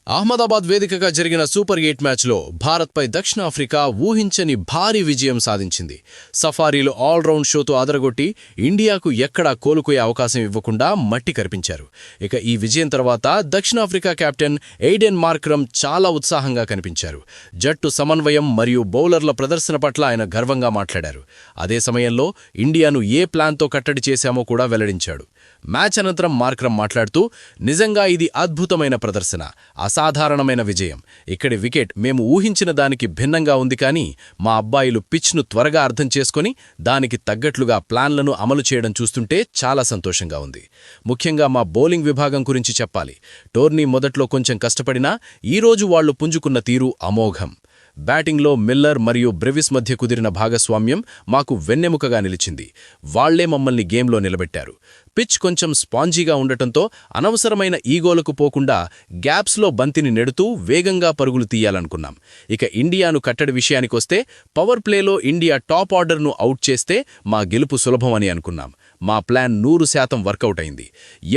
అహ్మదాబాద్ వేదికగా జరిగిన సూపర్ 8 మ్యాచ్లో భారత్పై దక్షిణాఫ్రికా ఊహించని భారీ విజయం సాధించింది. సఫారీలో ఆల్రౌండ్ షోతో అదరగొట్టి ఇండియాకు ఎక్కడా కోలుకోయే అవకాశం ఇవ్వకుండా మట్టి కరిపించారు. ఇక ఈ విజయం తర్వాత దక్షిణాఫ్రికా కెప్టెన్ ఎయిడెన్ మార్క్రమ్ చాలా ఉత్సాహంగా కనిపించారు. జట్టు సమన్వయం మరియు బౌలర్ల ప్రదర్శన పట్ల ఆయన గర్వంగా మాట్లాడారు. అదే సమయంలో ఇండియాను ఏ ప్లాన్తో కట్టడి చేశామో కూడా వెల్లడించాడు. మ్యాచ్ అనంతరం మార్క్రమ్ మాట్లాడుతూ, నిజంగా ఇది అద్భుతమైన ప్రదర్శన, అసాధారణమైన విజయం. ఇక్కడి వికెట్ మేము ఊహించిన దానికి భిన్నంగా ఉంది, కానీ మా అబ్బాయిలు పిచ్ను త్వరగా అర్థం చేసుకుని దానికి తగ్గట్లుగా ప్లాన్లను అమలు చేయడం చూస్తుంటే చాలా సంతోషంగా ఉంది. ముఖ్యంగా మా బౌలింగ్ విభాగం గురించి చెప్పాలి. టోర్నీ మొదట్లో కొంచెం కష్టపడినా ఈరోజు వాళ్లు పుంజుకున్న తీరు అమోఘం. బ్యాటింగ్లో మిల్లర్ మరియు బ్రెవిస్ మధ్య కుదిరిన భాగస్వామ్యం మాకు వెన్నెముకగా నిలిచింది. వాళ్లే మమ్మల్ని గేమ్లో నిలబెట్టారు. పిచ్ కొంచెం స్పాంజీగా ఉండటంతో అనవసరమైన ఈగోలకు పోకుండా గ్యాప్స్లో బంతిని నెడుతూ వేగంగా పరుగులు తీయాలనుకున్నాం. ఇక ఇండియాను కట్టడి విషయానికొస్తే పవర్ ప్లేలో ఇండియా టాప్ ఆర్డర్ను అవుట్ చేస్తే మా గెలుపు సులభమని అనుకున్నాం. మా ప్లాన్ 100% వర్కౌట్ అయింది.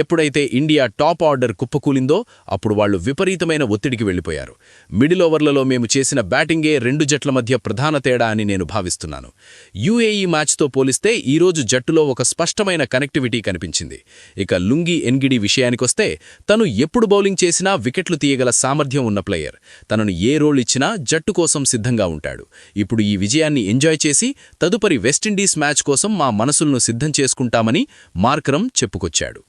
ఎప్పుడైతే ఇండియా టాప్ ఆర్డర్ కుప్పకూలిందో అప్పుడు వాళ్లు విపరీతమైన ఒత్తిడికి వెళ్లిపోయారు. మిడిల్ ఓవర్లలో మేము చేసిన బ్యాటింగే రెండు జట్ల మధ్య ప్రధాన తేడా అని నేను భావిస్తున్నాను. యూఏఈ మ్యాచ్తో పోలిస్తే ఈరోజు జట్టులో ఒక స్పష్టమైన కనెక్టివిటీ కనిపించింది. ఇక లుంగి ఎన్గిడి విషయానికొస్తే తను ఎప్పుడు బౌలింగ్ చేసినా వికెట్లు తీయగల సామర్థ్యం ఉన్న ప్లేయర్. తనను ఏ రోల్ ఇచ్చినా జట్టు కోసం సిద్ధంగా ఉంటాడు. ఇప్పుడు ఈ విజయాన్ని ఎంజాయ్ చేసి తదుపరి వెస్టిండీస్ మ్యాచ్ కోసం మా మనసులను సిద్ధం చేసుకుంటామని మార్క్రమ్ చెప్పుకొచ్చాడు.